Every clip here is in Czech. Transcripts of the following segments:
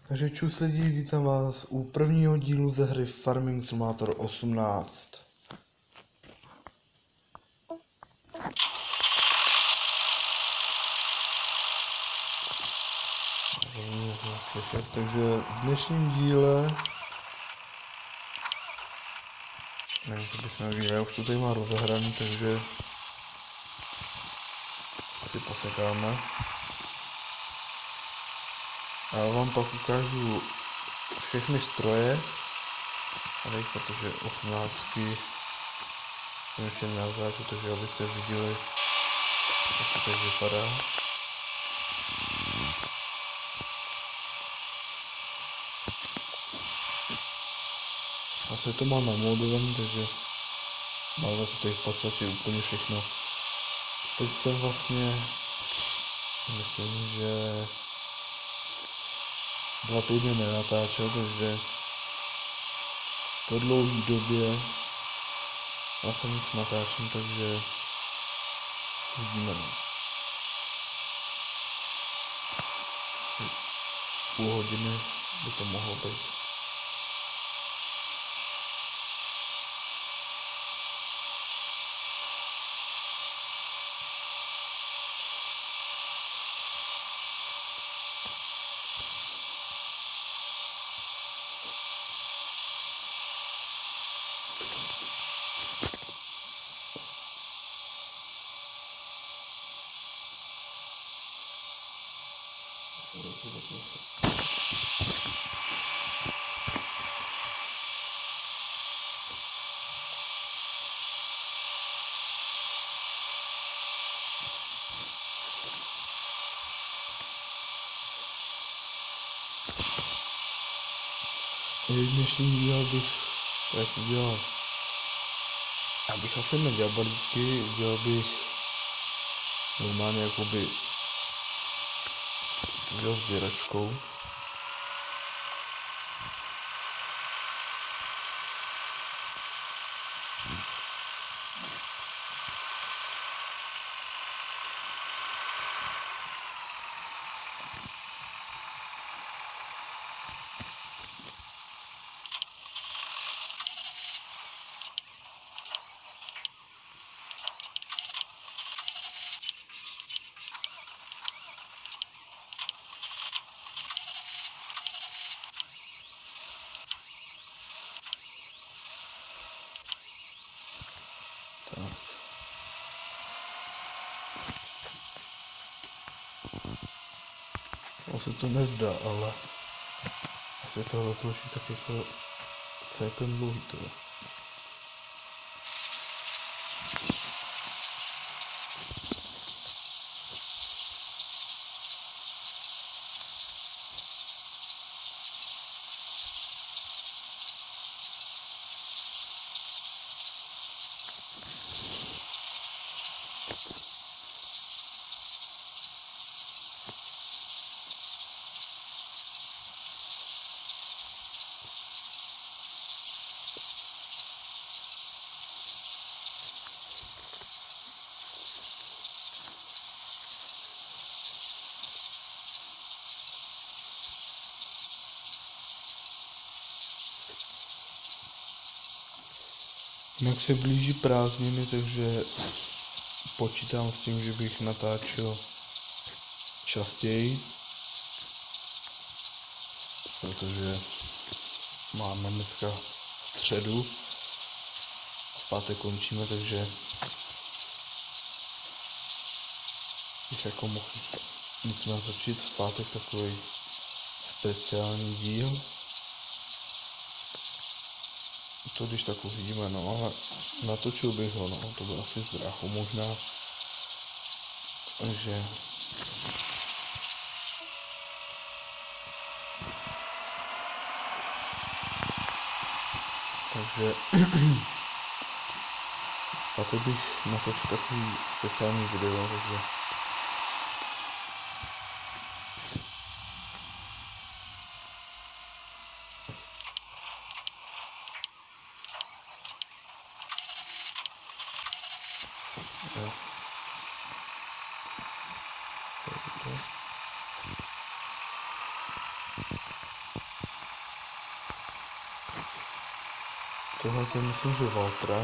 Takže čus lidi, vítám vás u prvního dílu ze hry Farming Simulator 18. Takže v dnešním díle, nevím, co bychom viděli, já už to tady má rozehraný, takže si posekáme. A já vám pak ukážu všechny stroje, ale protože 18 jsem ještě nenatáčel, takže abyste viděli, jak to tak vypadá. Asi to mám namodovaný, takže máme si tady v podstatě úplně všechno. Teď jsem vlastně, myslím, že 2 týdny nenatáčel, takže po dlouhé době vlastně nic natáčím, takže vidíme. Půl hodiny by to mohlo být. Dnešní díl bych tak udělal. Já bych asi nedělal balíky, udělal bych normálně jakoby udělal sběračkou. Tak. Asi to nezdá, ale asi tohle tlačí tak jako celkem dlouhý to. Jinak se blíží prázdniny, takže počítám s tím, že bych natáčel častěji, protože máme dneska středu, v pátek končíme, takže bych jako mohl nic natočit v pátek takový speciální díl. To když tak uvidíme, no, ale natočil bych ho, no, to by asi s bráchou možná, takže pak bych natočil takový speciální video, takže jo. Tohle je myslím, že Valtra.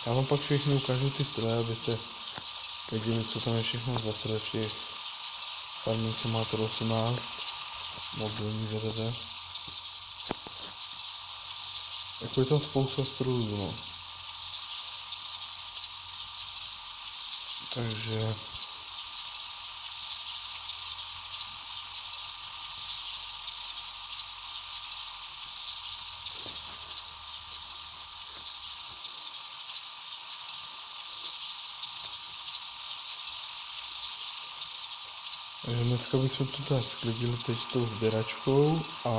Já vám pak všechny ukážu ty stroje, abyste věděli, co tam je všechno za stroje v těch Farming Simulator 18 mobilní verze. Jako je tam spousta strojů, no. Takže dneska bychom tu tady sklidili teď tou sběračkou a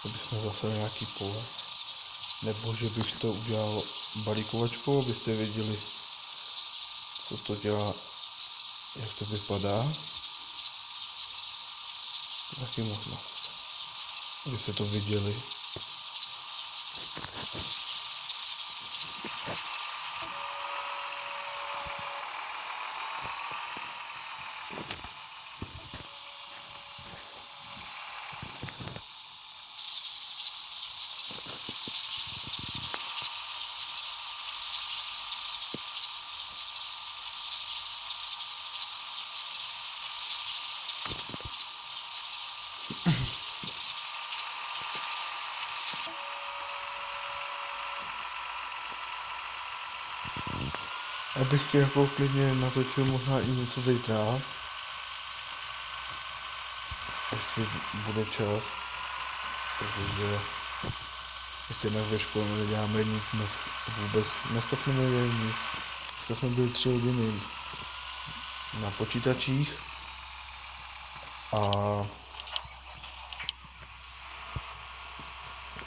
bychom zase nějaký pole. Nebo že bych to udělal balíkovačkou, abyste věděli, co to dělá, jak to vypadá. Taky možnost, abyste to viděli. Abych jako klidně natočil možná i něco zítra, jestli bude čas, protože jestli jinak ve škole neděláme nic dnes, vůbec. Dneska jsme nedělali nic, dneska jsme byli 3 hodiny na počítačích a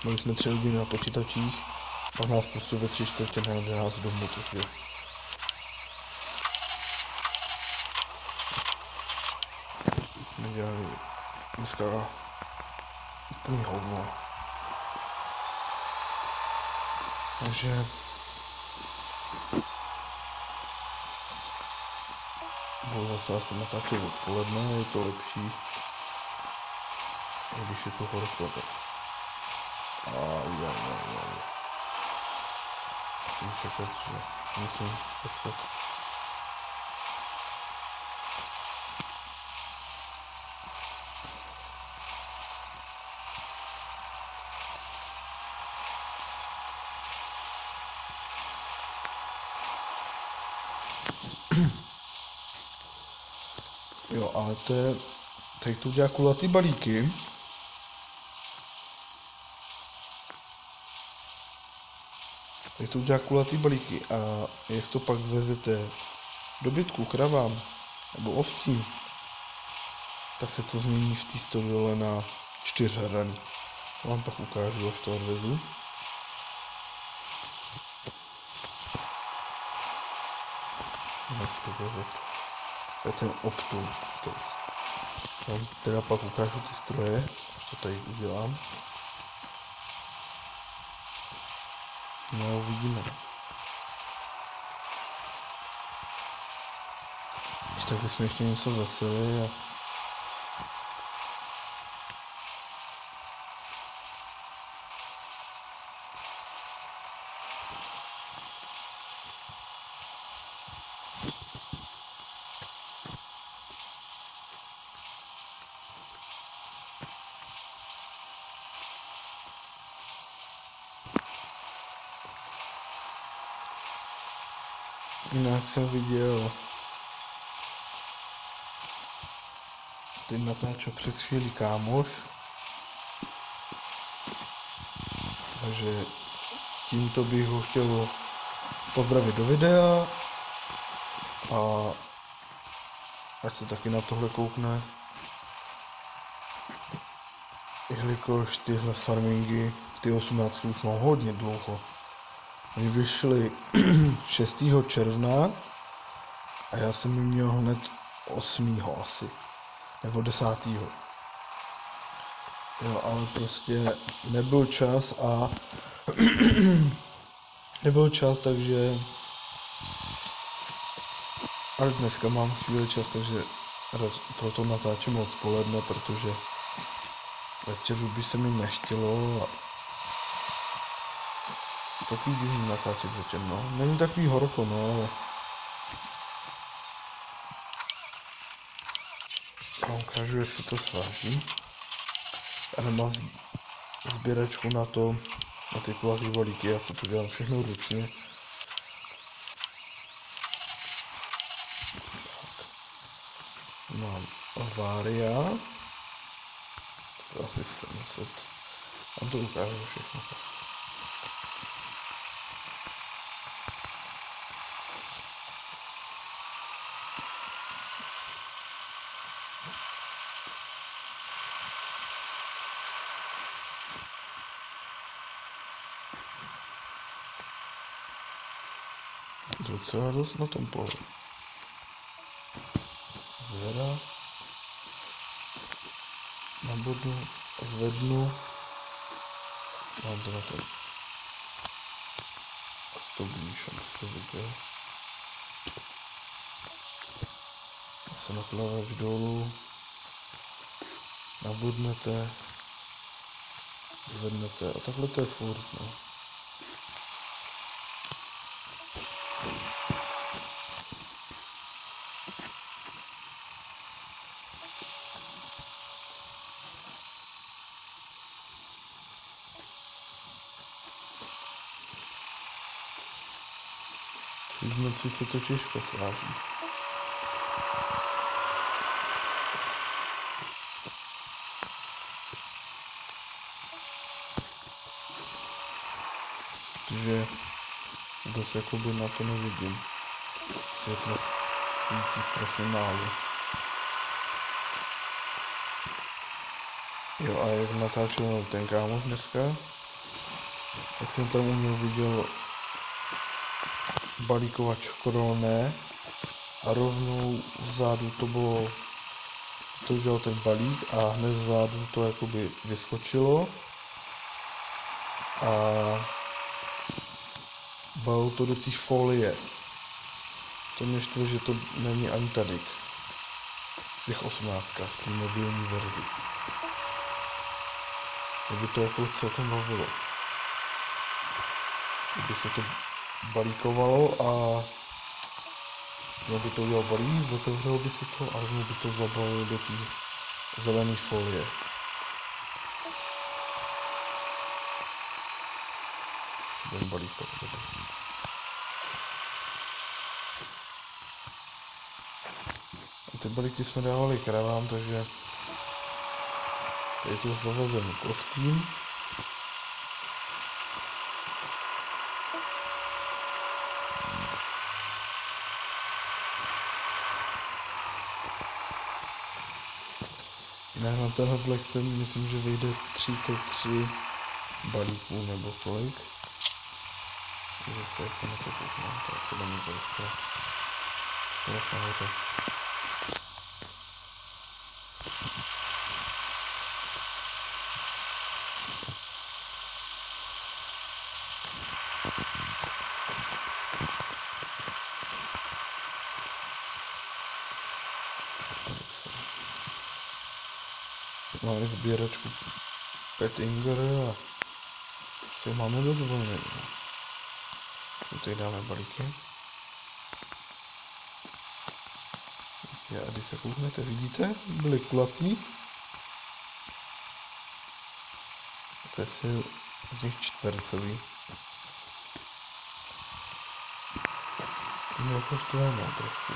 byli jsme 3 hodiny na počítačích, pak nás pustil ve 3/4 na 11 domů, takže nedělali dneska úplný hovno. Takže budu zase asi natáčet odpoledne, je to lepší, když je to horko. Musím čekat, že musím počkat. Jo, ale to je, teď tu udělá kulatý balíky. Teď tu udělá kulatý balíky a jak to pak vezete dobytku, kravám nebo ovcím, tak se to změní v té storiole na 4hraní. To vám pak ukážu, až to odvezu. To je ten Optum. Vám teda pak ukážu ty stroje, až to tady udělám. No, uvidíme. Když tak bychom ještě něco zasili a jinak jsem viděl, teď natáčel před chvílí kámoš, takže tímto bych ho chtěl pozdravit do videa a ať se taky na tohle koukne, jelikož tyhle farmingy, ty 18 už mám hodně dlouho. Oni vyšly 6. června a já jsem ji měl hned 8. asi, nebo 10. Jo, ale prostě nebyl čas a nebyl čas, takže až dneska mám chvíli čas, takže proto natáčím odpoledne, protože večeru by se mi nechtělo a takový divný natáčet večer, no. Není takový horko, no, ale já vám ukážu, jak se to sváží. A nemám sběračku na to, na ty kulatý balíky, já si to dělám všechno ručně. Tak. Mám Varia, to asi 700, vám to ukážu všechno. Docela dost na tom pole. Zvedá, nabodnu, zvednu, mám to na to blíž, abych to viděl. Se nakladač dolů, nabodnete, zvednete a takhle to je furt, no. V noci se to těžko sváží. Protože vůbec jakoby na to nevidím. Světla svítí strašně málo. Jo, a jak natáčel ten kámoš dneska, tak jsem tam u něj viděl balíkovač korolné a rovnou vzadu to bylo, to udělal ten balík a hned vzadu to jakoby vyskočilo a balilo to do té folie. To mě štve, že to není ani tady v těch 18, v té mobilní verzi. Kdyby to jako celkem bavilo. Kdyby se to balíkovalo a že by to udělal balík, otevřelo by se to a rovnou by to zabalilo do té zelené folie. Budeme balíkovat. Ty balíky jsme dávali kravám, takže tady to zavezeme k ovcím. Jinak na tenhle vlek se myslím, že vyjde 33 balíků nebo kolik. Takže se jako na to kouknám, tak podle mě zavce. Jsem až nahoře. Máme sběračku Pettinger a co máme dozvolně. Tady dáme balíky. A když se kouknete, vidíte, byly kulatý. To je si z nich čtvercový. Mě jako štvenou trošku.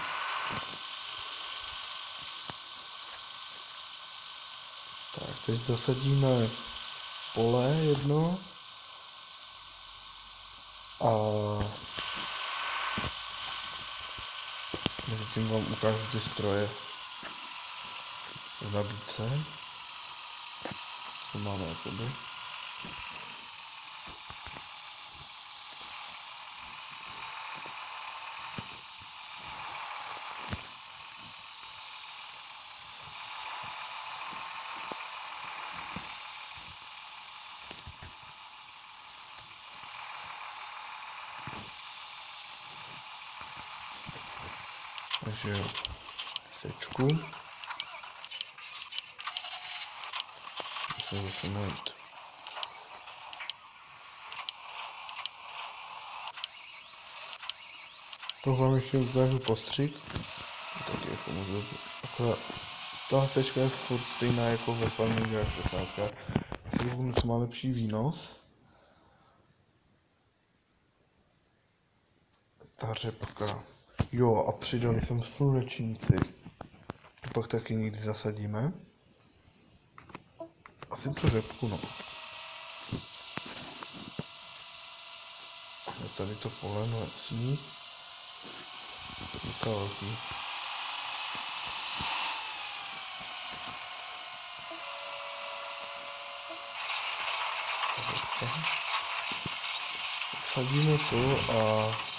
Tak, teď zasadíme pole jedno a mezi tím vám ukážu ty stroje v nabídce. To máme jakoby. Takže jo, sečku. Musím zase najít. To vám ještě ukážu postřik. Tak jako můžu, akorát ta sečka je furt stejná jako ve farmingách 16. Co má lepší výnos. Ta řepka. Jo, a přidali jsem slunečníci. To pak taky někdy zasadíme. Asi tu řepku, no. Je tady to pole, no jasný. To je docela velký. Řepka. Sadíme to a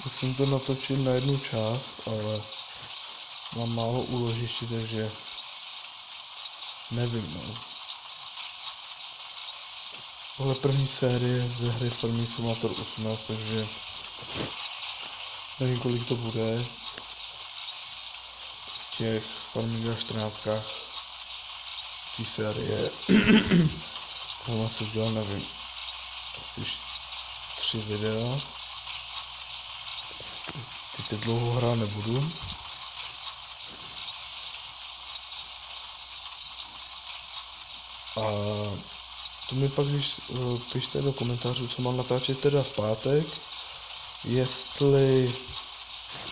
musím to natočit na jednu část, ale mám málo úložiště, takže nevím, no. Tohle první série ze hry Farming Simulator 18, takže nevím, kolik to bude v těch Farmingách 14 té série. Jsem asi udělal, nevím, asi 3 videa. Teď se dlouho hrát nebudu. A to mi pak, když pište do komentářů, co mám natáčet teda v pátek, jestli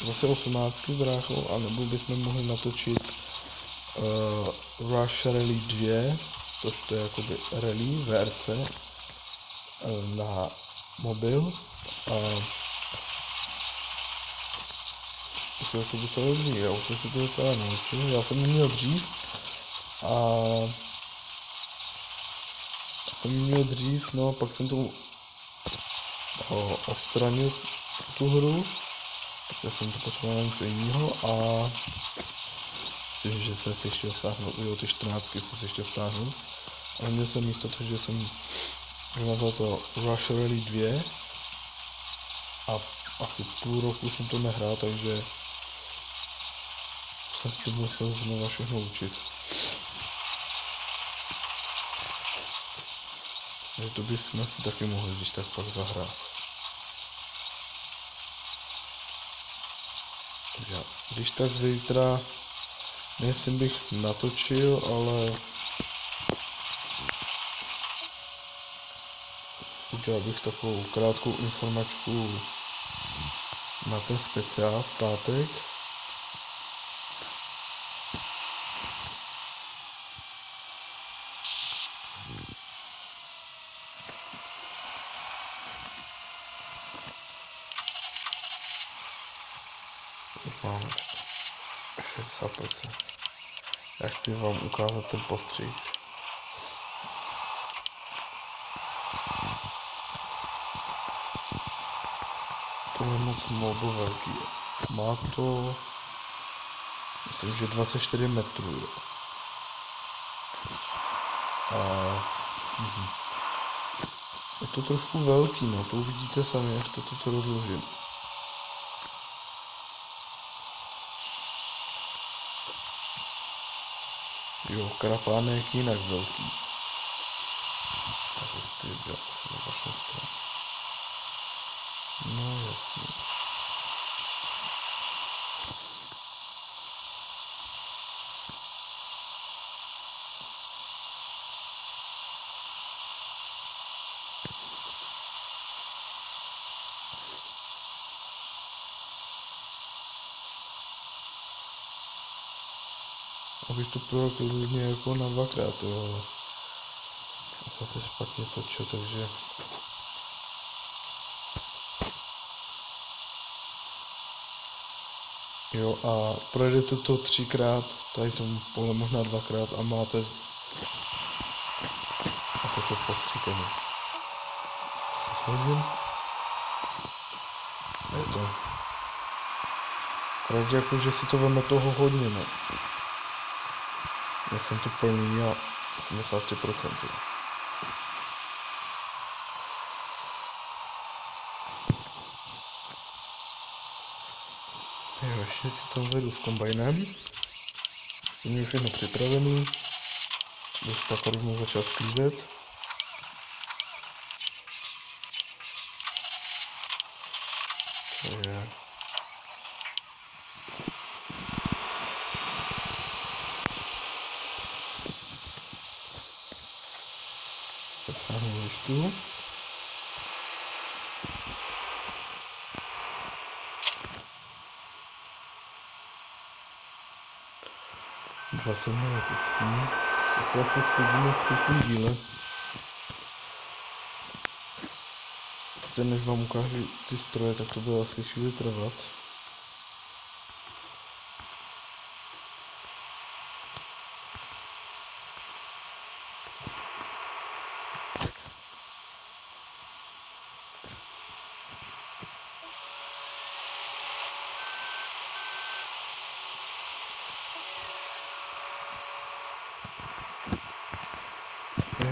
zase 18 s bráchou, anebo bychom mohli natočit Rush Rally 2, což to je jakoby rally VRC na mobil. A to jakoby se hodí, já už jsem si to teda naučil, já jsem neměl dřív a no pak jsem to odstranil tu hru, protože jsem to potřeboval na něco jiného a myslím, že jsem si chtěl stáhnout, jo, ty 14 jsem si chtěl stáhnout, ale měl jsem místo, takže jsem nazval to Rush Rally 2 a asi půl roku jsem to nehrál, takže jsem si to musel znovu všechno učit. Takže to bychom si taky mohli když tak pak zahrát. Takže když tak zítra, nevím, bych natočil, ale udělal bych takovou krátkou informačku na ten speciál v pátek. Máme 60%. Já chci vám ukázat ten postřih. To je moc velký. Má to, myslím, že 24 metrů. A je to trošku velký, no, to uvidíte sami, jak to rozložím. Jo, krapánek jinak velký. Já se styděl asi na vašem stranu. No jasně. Abych to projel klidně jako na 2krát, jo, ale já jsem se špatně točil, takže jo, a projedete to 3krát, tady tomu pole možná 2krát a máte A toto postříkání. Se složím. Je to. Akorát jako, že si to veme toho hodně, no. Já jsem to plný a 83%. Jo, ještě si tam zajdu s kombajnem. To mě všechno připravený. Bych pak rovnou začal sklízet. To je... Zapsáhnu listu. Zase minut už. Tak to asi sklidíme v příštím díle. Protože než vám ukážu ty stroje, tak to bude asi chvíli trvat.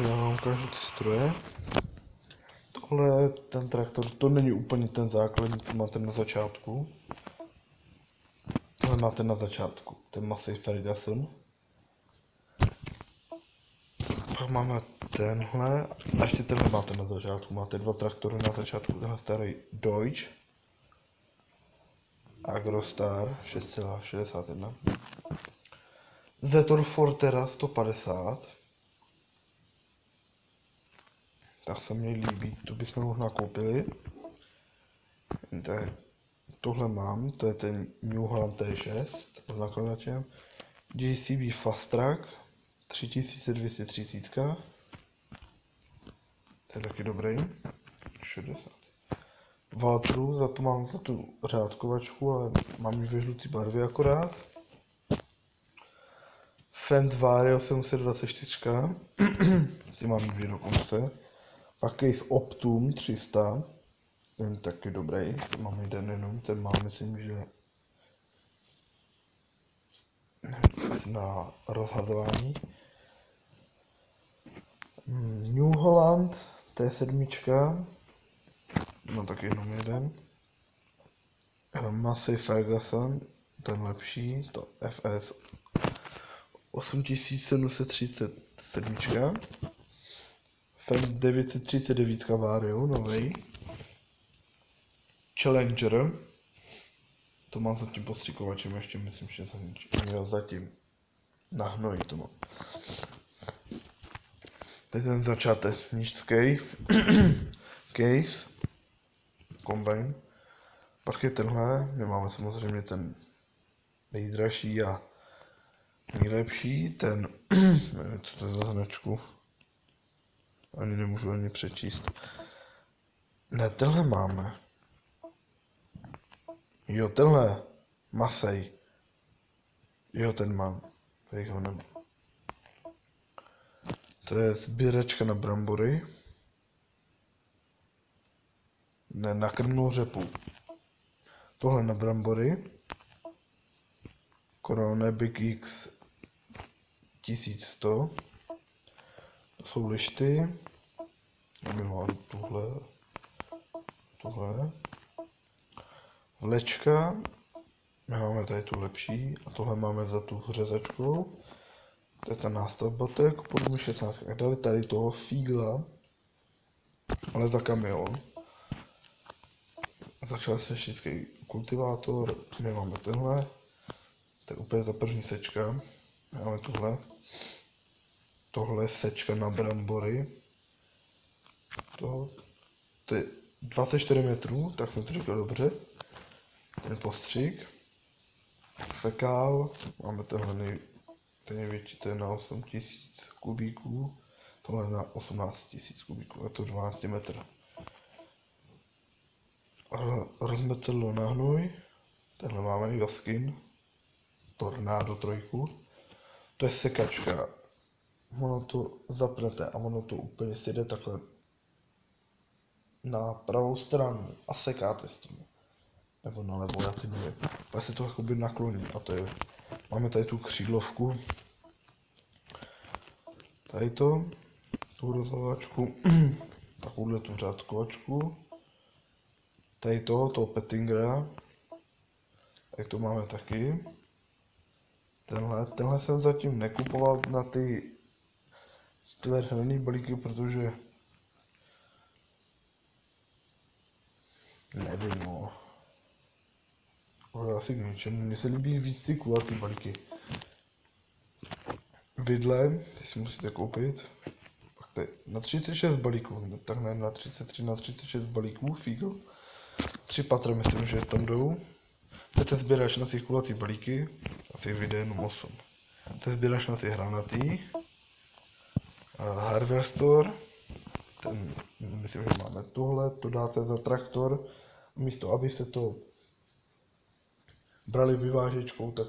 Já vám ukážu ty stroje. Tohle, ten traktor, to není úplně ten základní, co máte na začátku. Tohle máte na začátku, ten Massey Ferguson. Pak máme tenhle, a ještě tenhle máte na začátku. Máte dva traktory na začátku, tenhle starý Deutsch. Agrostar 6,61. Zetor Fortera 150. Tak se mně líbí, to bychom možná koupili. Tak, tohle mám, to je ten New Holland T6 s nakladačem. JCB Fast Track 3230. To je taky dobrý. 60. Valtru, za to mám za tu řádkovačku, ale mám ji ve žlutý barvě akorát. Fendt Vario 724. Ty mám ji dokonce. Pak Case Optum 300. Ten taky dobrý. Mám jeden jenom, ten má, myslím, že na rozhazování. New Holland T7. No tak jenom jeden. Massey Ferguson, ten lepší, to FS 8737. Fendt 939 Vario, novej. Challenger. To mám zatím postřikovačem, ještě myslím, že jsem měl zatím na hnoji to mám. To je ten začátečnický case, kombajn. Pak je tenhle, my máme samozřejmě ten nejdražší a nejlepší, ten, nevím, co to je za značku, ani nemůžu ani přečíst. Ne, tenhle máme. Jo, tenhle, Massey. Jo, ten mám, tady ho nemám. To je sběračka na brambory. Ne, na krmnou řepu. Tohle na brambory. Corona Big X 1100. To jsou lišty. Já mám tohle. Vlečka. My máme tady tu lepší. A tohle máme za tu řezačku. To je ta nástavba, to je jako podobně 16. A dali tady toho fígla. Ale za kamion. Začal se vždycky kultivátor. My máme tenhle. To je úplně ta první sečka. Máme tuhle. Tohle sečka na brambory. To je 24 metrů, tak jsem to říkal dobře. Ten postřik. Fekál. Máme tenhle ten největší, to je na 8000 kubíků. Tohle na 18 000 kubíků. Je to 12 metrů. Rozmetadlo na hnůj. Tenhle máme Jaskin. Tornado 3. To je sekačka ono to zapnete a ono to úplně si jde takhle na pravou stranu a sekáte s tím. Nebo na levo, já teď nevím. Pak se to jakoby nakloní a to je. Máme tady tu křídlovku. Tady to, tu rozhovačku, takovouhle tu řádkovačku. Tady toho Pettingera. Tady to máme taky. Tenhle jsem zatím nekupoval na ty čtverhranný balíky, protože nevím, no. Ale asi k ničemu. Mně se líbí víc ty kulatý balíky. Vidle, ty si musíte koupit. Pak tady na 36 balíků, tak ne na 33, na 36 balíků, fígl. 3 patra myslím, že tam jdou. Teď sbíráš na ty kulatý balíky, a ty vyjde jenom 8. Teď sbíráš na ty hranatý. Hardware Store, ten, myslím, že máme tohle, to dáte za traktor. Místo, abyste to brali vyvážečkou, tak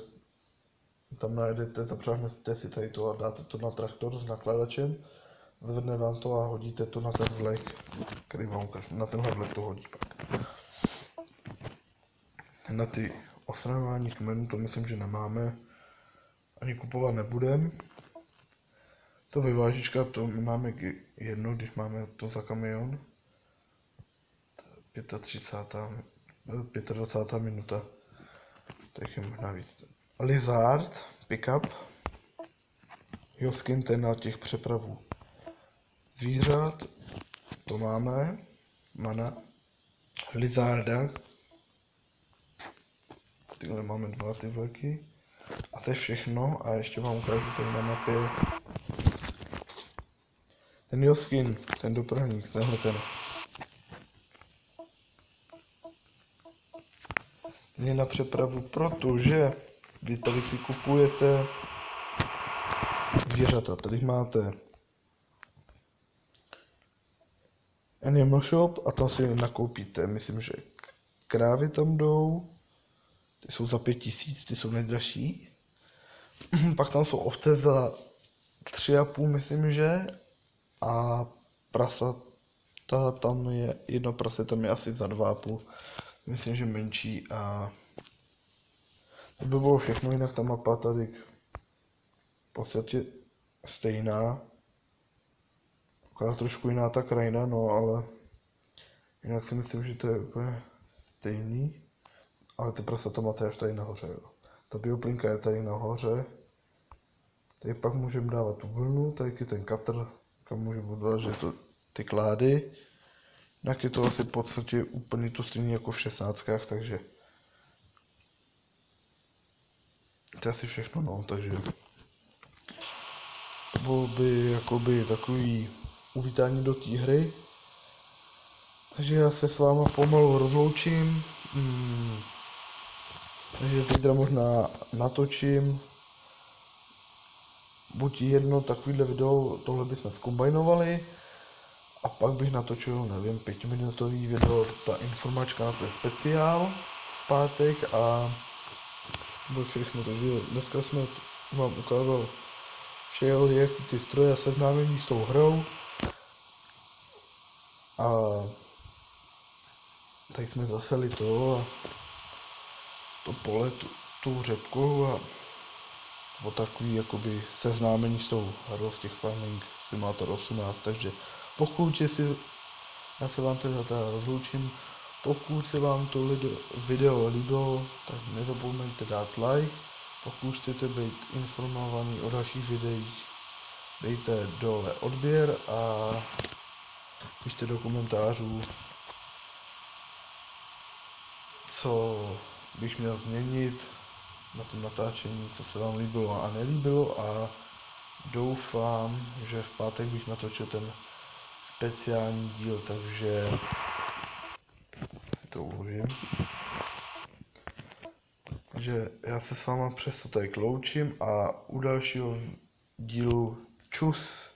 tam najdete, zapřáhnete si tady to a dáte to na traktor s nakladačem. Zvedne vám to a hodíte to na ten vlek, který vám ukážu. Na tenhle vlek to hodí pak. Na ty osravování kmenů to myslím, že nemáme. Ani kupovat nebudem. To vyvážička, to máme jedno, když máme to za kamion. 25. minuta. Tak je možná víc. Lizard, pickup. Joskin, ten na těch přepravů zvířat. To máme. Mana. Lizarda. Tyhle máme 2 ty vleky. A to je všechno. A ještě vám ukážu tady na mapě. Ten Joskin, ten dopravník, tenhle ten. Je na přepravu, protože vy tady si kupujete zvířata. Tady máte Animal Shop a tam si nakoupíte, myslím, že krávy tam jdou, ty jsou za 5000, ty jsou nejdražší. Pak tam jsou ovce za 3,5, myslím, že, a prasata tam je, jedno prase tam je asi za 2,5, myslím, že menší. A to by bylo všechno, jinak ta mapa tady v podstatě stejná. Akorát trošku jiná ta krajina, no ale jinak si myslím, že to je úplně stejný. Ale ty prasata máte až tady nahoře, jo. Ta bioplinka je tady nahoře. Tady pak můžeme dávat tu vlnu, tady je ten katr, kam můžeme odvážet ty klády. Jinak je to asi v podstatě úplně to stejné jako v 16, takže to je asi všechno, no, takže to bylo by jakoby takový uvítání do té hry. Takže já se s váma pomalu rozloučím. Takže zítra možná natočím buď jedno takovýhle video, tohle bychom zkombajnovali, a pak bych natočil, nevím, 5minutový video, ta informačka na ten speciál v pátek, a bylo všechno. Takže dneska jsme vám ukázal všel, jak ty stroje a seznámení s tou hrou. A tady jsme zaseli to pole, tu řepku, a o takový jakoby seznámení s tou hrou z těch Farming Simulator 18. Takže pokud já se vám teda rozloučím, pokud se vám to video líbilo, tak nezapomeňte dát like. Pokud chcete být informovaní o dalších videích, dejte dole odběr a pište do komentářů, co bych měl změnit na tom natáčení, co se vám líbilo a nelíbilo, a doufám, že v pátek bych natočil ten speciální díl, takže si to uložím. Takže já se s váma přesto tady loučím a u dalšího dílu čus.